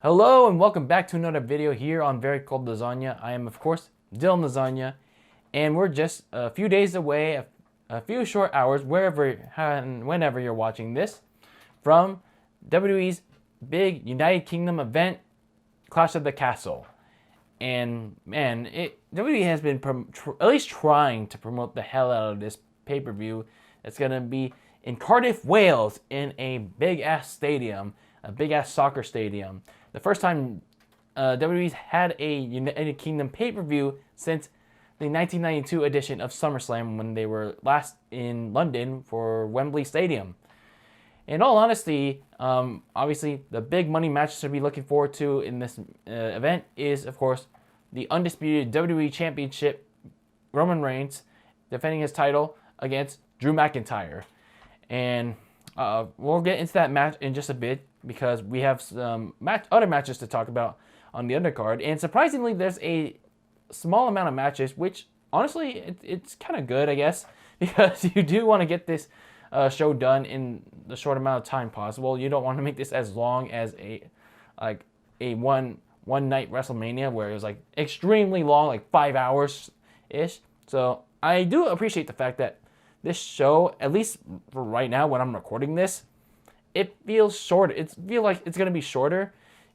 Hello and welcome back to another video here on Very Cold Lasagna. I am of course DylanLasagna, and we're just a few days away, a few short hours, wherever and whenever you're watching this, from WWE's big United Kingdom event, Clash of the Castle. And man, WWE has been at least trying to promote the hell out of this pay-per-view. It's gonna be in Cardiff, Wales, in a big ass stadium, a big ass soccer stadium. The first time WWE's had a United Kingdom pay-per-view since the 1992 edition of Summerslam, when they were last in London for Wembley Stadium. In all honesty, obviously the big money matches to be looking forward to in this event is, of course, the Undisputed WWE Championship, Roman Reigns defending his title against Drew McIntyre. And we'll get into that match in just a bit, because we have some other matches to talk about on the undercard. And surprisingly, there's a small amount of matches, which honestly, it's kind of good, I guess, because you do want to get this show done in the short amount of time possible. You don't want to make this as long as a one night WrestleMania, where it was like extremely long, like 5 hours ish. So I do appreciate the fact that this show, at least for right now when I'm recording this, it feels short. It feels like it's gonna be shorter,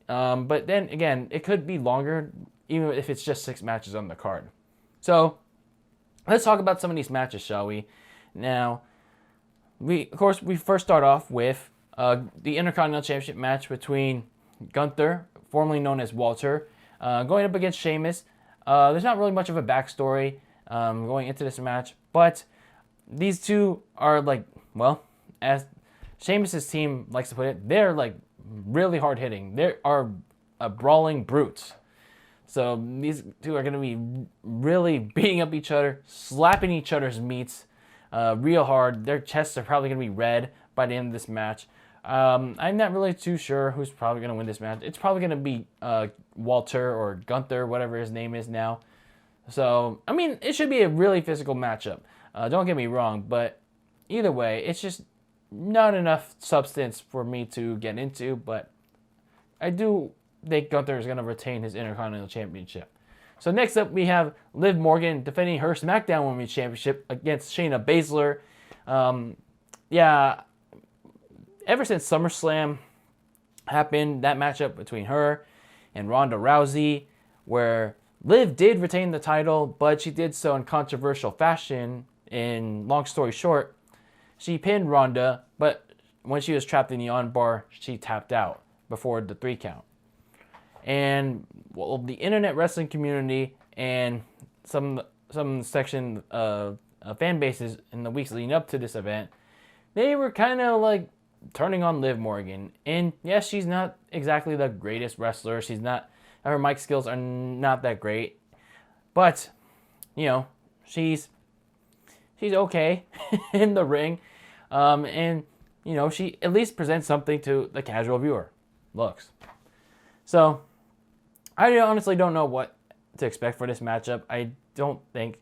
but then again, it could be longer, even if it's just 6 matches on the card. So let's talk about some of these matches, shall we? Now, we first start off with the Intercontinental Championship match between Gunther, formerly known as Walter, going up against Sheamus. There's not really much of a backstory going into this match, but these two are like, well, as Sheamus' team likes to put it, they're like really hard hitting. They are brawling brutes. So these two are going to be really beating up each other, slapping each other's meats real hard. Their chests are probably going to be red by the end of this match. I'm not really too sure who's probably going to win this match. It's probably going to be Walter or Gunther, whatever his name is now. So, I mean, it should be a really physical matchup. Don't get me wrong, but either way, it's just not enough substance for me to get into, but I do think Gunther is going to retain his Intercontinental Championship. So next up, we have Liv Morgan defending her SmackDown Women's Championship against Shayna Baszler. Ever since SummerSlam happened, that matchup between her and Ronda Rousey, where Liv did retain the title, but she did so in controversial fashion. In long story short, she pinned Ronda, but when she was trapped in the armbar, she tapped out before the 3 count. And well, the internet wrestling community and some section of fan bases in the weeks leading up to this event, they were kind of like turning on Liv Morgan. And yes, she's not exactly the greatest wrestler. Her mic skills are not that great, but you know, she's okay in the ring, and you know, she at least presents something to the casual viewer. Looks. So I honestly don't know what to expect for this matchup. I don't think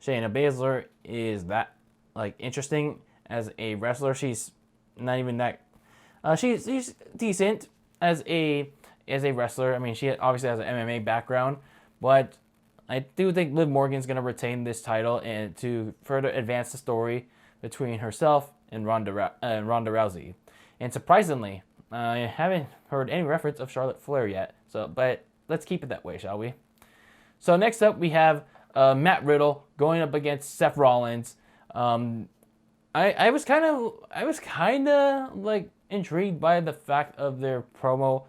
Shayna Baszler is that like interesting as a wrestler. She's not even that. She's decent as a wrestler. I mean, she obviously has an MMA background, but I do think Liv Morgan's going to retain this title and to further advance the story between herself and Ronda Rousey. And surprisingly, I haven't heard any reference of Charlotte Flair yet. But let's keep it that way, shall we? So next up, we have Matt Riddle going up against Seth Rollins. I was kind of like intrigued by the fact of their promo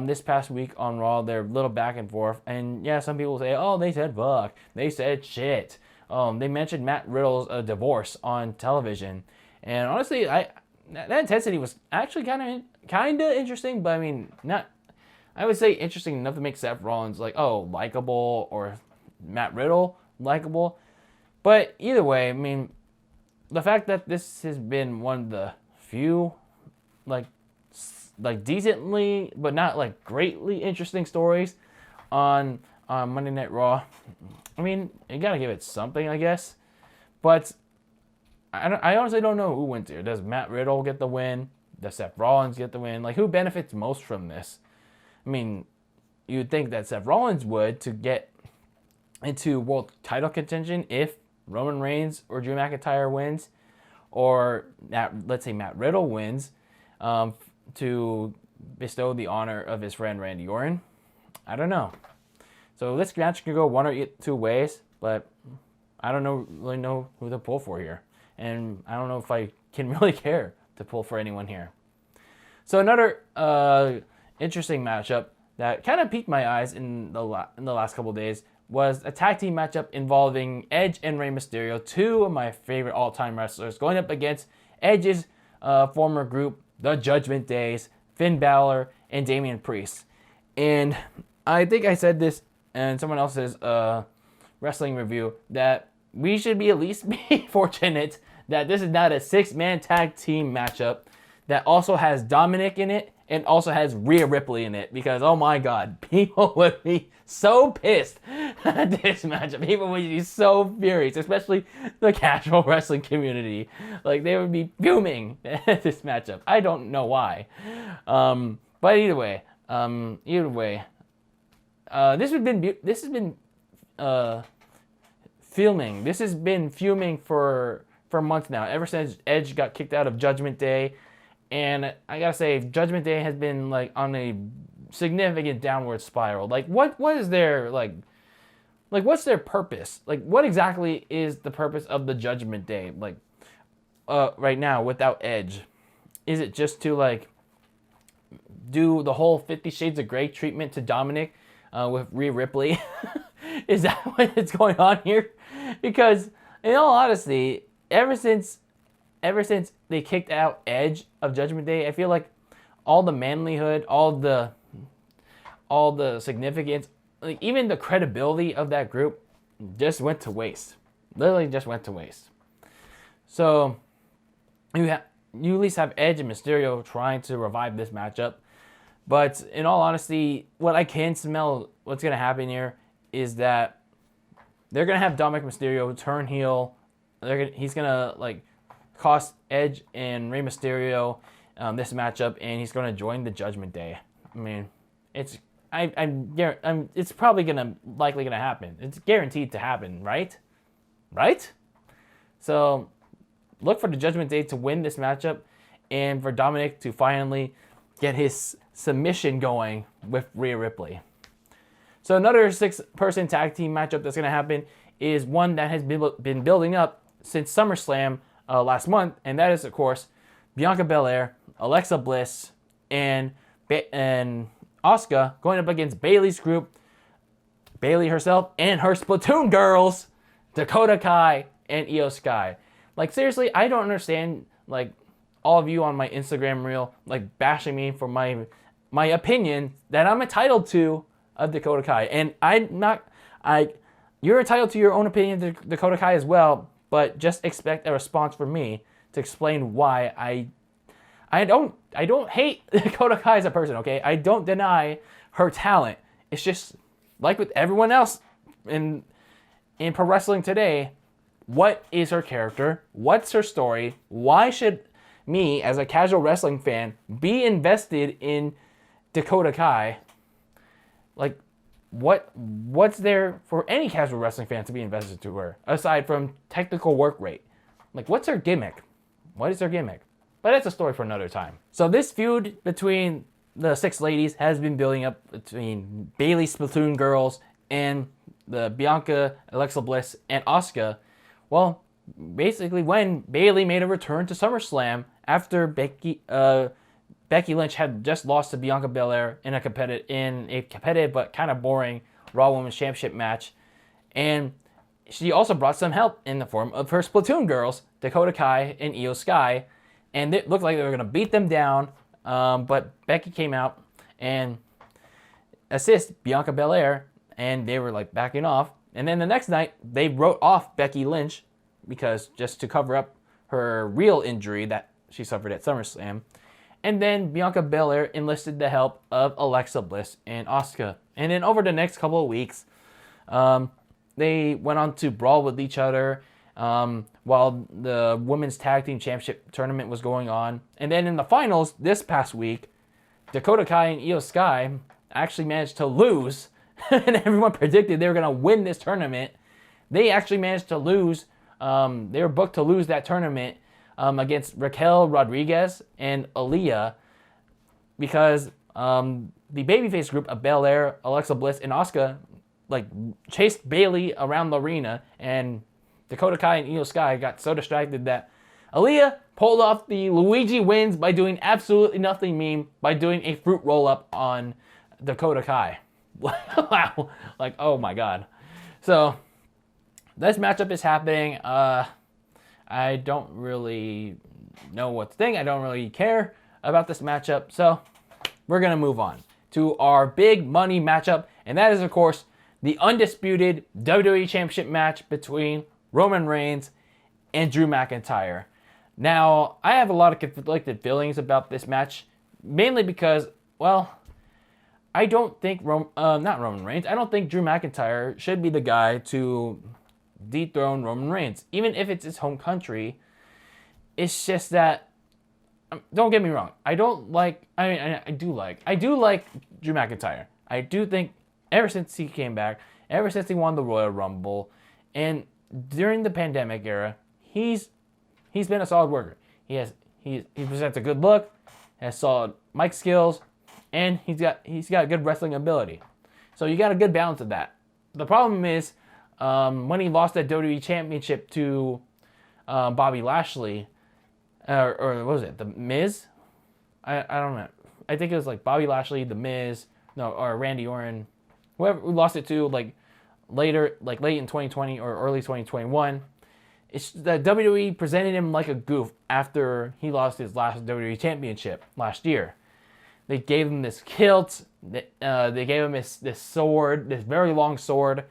this past week on Raw, their little back and forth. And yeah, some people say, oh, they said fuck, they said shit. They mentioned Matt Riddle's divorce on television. And honestly, that intensity was actually kind of interesting, but I mean, I would say interesting enough to make Seth Rollins like, oh, likable, or Matt Riddle likable. But either way, I mean, the fact that this has been one of the few like decently, but not like greatly interesting stories on Monday Night Raw. I mean, you gotta give it something, I guess. But I honestly don't know who wins here. Does Matt Riddle get the win? Does Seth Rollins get the win? Like, who benefits most from this? I mean, you'd think that Seth Rollins would to get into world title contention if Roman Reigns or Drew McIntyre wins, or let's say Matt Riddle wins, to bestow the honor of his friend Randy Orton. I don't know. So this match could go one or two ways, but I don't really know who to pull for here. And I don't know if I can really care to pull for anyone here. So another interesting matchup that kind of piqued my eyes in the last couple of days was a tag team matchup involving Edge and Rey Mysterio, two of my favorite all-time wrestlers, going up against Edge's former group, the Judgment Days, Finn Balor, and Damian Priest. And I think I said this in someone else's wrestling review that we should be at least be fortunate that this is not a 6-man tag team matchup that also has Dominic in it and also has Rhea Ripley in it, because oh my god, people would be so pissed at this matchup. People would be so furious, especially the casual wrestling community. Like, they would be fuming at this matchup. I don't know why. But either way, this has been fuming. This has been fuming for months now, ever since Edge got kicked out of Judgment Day. And I gotta say, Judgment Day has been like on a significant downward spiral. Like, what is their what's their purpose? Like, what exactly is the purpose of the Judgment Day? Like, right now without Edge, is it just to like do the whole 50 Shades of Grey treatment to Dominic with Rhea Ripley? Is that what is going on here? Because in all honesty, ever since they kicked out Edge of Judgment Day, I feel like all the manlyhood, all the significance, like even the credibility of that group just went to waste. Literally just went to waste. So you at least have Edge and Mysterio trying to revive this matchup. But in all honesty, what I can smell what's going to happen here is that they're going to have Dominic Mysterio turn heel. He's going to like cost Edge and Rey Mysterio this matchup, and he's going to join the Judgment Day. I mean, it's probably likely gonna happen. It's guaranteed to happen, right? Right? So look for the Judgment Day to win this matchup, and for Dominic to finally get his submission going with Rhea Ripley. So another 6-person tag team matchup that's gonna happen is one that has been building up since SummerSlam last month, and that is, of course, Bianca Belair, Alexa Bliss, and Asuka going up against Bayley's group, Bayley herself, and her Splatoon girls, Dakota Kai and Io Sky. Like, seriously, I don't understand, like, all of you on my Instagram reel, like, bashing me for my opinion that I'm entitled to of Dakota Kai. And you're entitled to your own opinion of Dakota Kai as well, but just expect a response from me to explain why I don't hate Dakota Kai as a person, okay? I don't deny her talent. It's just like with everyone else in pro wrestling today, what is her character? What's her story? Why should me, as a casual wrestling fan, be invested in Dakota Kai? Like, what's there for any casual wrestling fan to be invested to her, aside from technical work rate? Like, what's her gimmick? What is her gimmick? But that's a story for another time. So this feud between the 6 ladies has been building up between Bayley Splatoon girls and the Bianca, Alexa Bliss, and Asuka. Well, basically when Bayley made a return to SummerSlam after Becky Lynch had just lost to Bianca Belair in a competitive but kind of boring Raw Women's Championship match. And she also brought some help in the form of her Splatoon girls, Dakota Kai and Io Sky. And it looked like they were going to beat them down, but Becky came out and assist Bianca Belair, and they were like backing off. And then the next night, they wrote off Becky Lynch because just to cover up her real injury that she suffered at SummerSlam. And then Bianca Belair enlisted the help of Alexa Bliss and Asuka. And then over the next couple of weeks, they went on to brawl with each other while the Women's Tag Team Championship tournament was going on. And then in the finals this past week, Dakota Kai and Io Sky actually managed to lose, and everyone predicted they were going to win this tournament. They actually managed to lose. They were booked to lose that tournament against Raquel Rodriguez and Aaliyah because the babyface group of Belair, Alexa Bliss, and Asuka like chased Bayley around the arena, and Dakota Kai and Io Sky got so distracted that Aaliyah pulled off the Luigi wins by doing absolutely nothing meme by doing a fruit roll up on Dakota Kai. Wow, like oh my god. So this matchup is happening. I don't really know what to think. I don't really care about this matchup. So we're going to move on to our big money matchup. And that is, of course, the undisputed WWE Championship match between Roman Reigns and Drew McIntyre. Now, I have a lot of conflicted feelings about this match. Mainly because, well, I don't think, not Roman Reigns, I don't think Drew McIntyre should be the guy to dethrone Roman Reigns, even if it's his home country. It's just that, don't get me wrong, I do like Drew McIntyre. I do think ever since he came back, ever since he won the Royal Rumble, and during the pandemic era, he's been a solid worker. He presents a good look, has solid mic skills, and he's got good wrestling ability. So you got a good balance of that. The problem is, when he lost that WWE Championship to Bobby Lashley, or what was it, The Miz? I don't know. I think it was like Bobby Lashley, The Miz, or Randy Orton, whoever we lost it to, like later, like late in 2020 or early 2021. It's that WWE presented him like a goof after he lost his last WWE Championship last year. They gave him this kilt. They gave him this sword, this very long sword.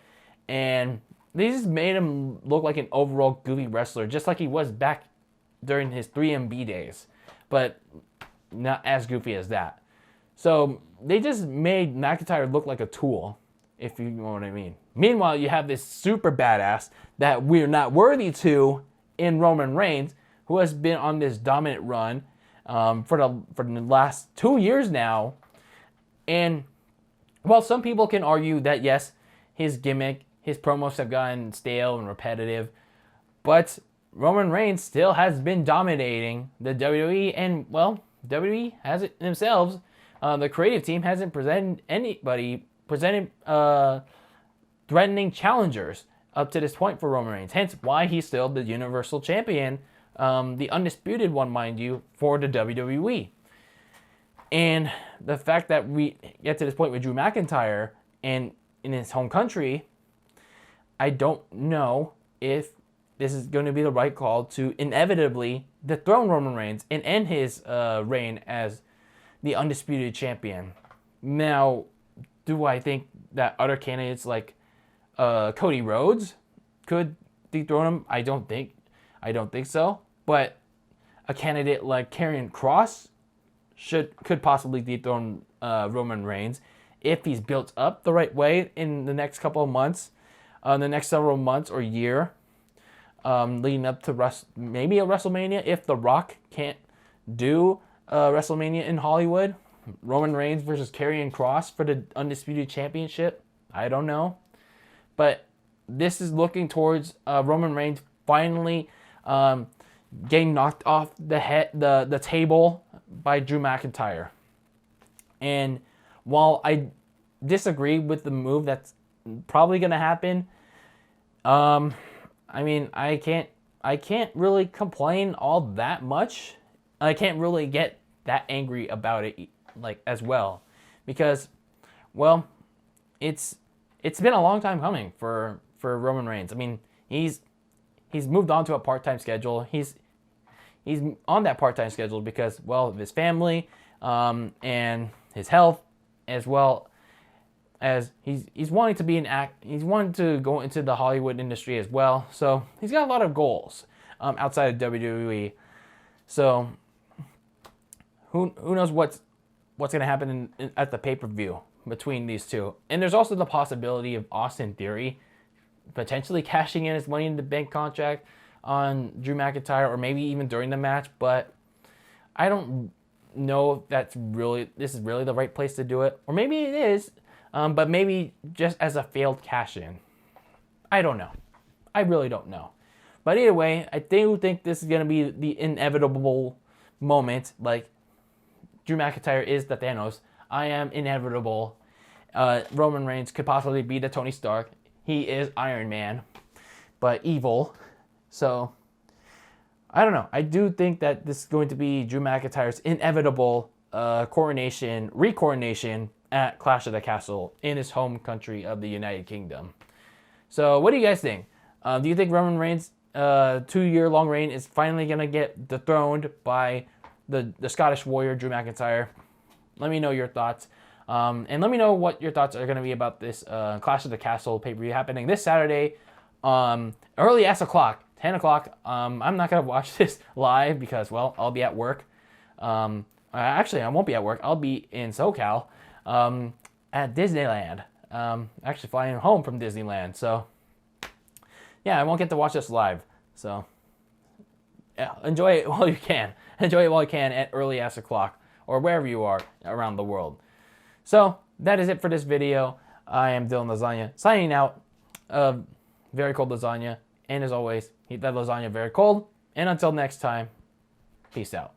And they just made him look like an overall goofy wrestler, just like he was back during his 3MB days, but not as goofy as that. So they just made McIntyre look like a tool, if you know what I mean. Meanwhile, you have this super badass that we're not worthy to in Roman Reigns, who has been on this dominant run for the last 2 years now. And while some people can argue that, yes, his gimmick, his promos have gotten stale and repetitive, but Roman Reigns still has been dominating the WWE, and, well, WWE has it themselves. The creative team hasn't presented threatening challengers up to this point for Roman Reigns, hence why he's still the Universal Champion, the undisputed one, mind you, for the WWE. And the fact that we get to this point with Drew McIntyre and in his home country, I don't know if this is going to be the right call to inevitably dethrone Roman Reigns and end his reign as the undisputed champion. Now, do I think that other candidates like Cody Rhodes could dethrone him? I don't think so. But a candidate like Karrion Kross could possibly dethrone Roman Reigns if he's built up the right way in the next couple of months, the next several months or year, leading up to maybe a WrestleMania. If The Rock can't do WrestleMania in Hollywood, Roman Reigns versus Karrion Kross for the Undisputed Championship, I don't know. But this is looking towards Roman Reigns finally getting knocked off the table by Drew McIntyre. And while I disagree with the move that's probably going to happen, I mean, I can't really complain all that much. I can't really get that angry about it, like, as well, because, well, it's been a long time coming for Roman Reigns. I mean, he's moved on to a part-time schedule. He's on that part-time schedule because, well, of his family and his health, as well as he's wanting to be he's wanting to go into the Hollywood industry as well. So he's got a lot of goals outside of WWE. So who knows what's going to happen at the pay-per-view between these two. And there's also the possibility of Austin Theory potentially cashing in his Money in the Bank contract on Drew McIntyre, or maybe even during the match. But I don't know if this is really the right place to do it, or maybe it is, but maybe just as a failed cash-in. I don't know. I really don't know. But either way, I do think this is going to be the inevitable moment. Like, Drew McIntyre is the Thanos. I am inevitable. Roman Reigns could possibly be the Tony Stark. He is Iron Man, but evil. So, I don't know. I do think that this is going to be Drew McIntyre's inevitable recoronation at Clash of the Castle in his home country of the United Kingdom. So, what do you guys think? Do you think Roman Reigns' 2-year-long reign is finally going to get dethroned by the Scottish Warrior, Drew McIntyre? Let me know your thoughts. And let me know what your thoughts are going to be about this Clash of the Castle pay-per-view happening this Saturday, early as o'clock, 10 o'clock. I'm not going to watch this live because, well, I'll be at work. Actually, I won't be at work. I'll be in SoCal at Disneyland. Actually flying home from Disneyland. So, yeah, I won't get to watch this live. So, yeah, enjoy it while you can. Enjoy it while you can at early as o'clock or wherever you are around the world. So, that is it for this video. I am DylanLasagna signing out. Very cold lasagna. And as always, eat that lasagna very cold. And until next time, peace out.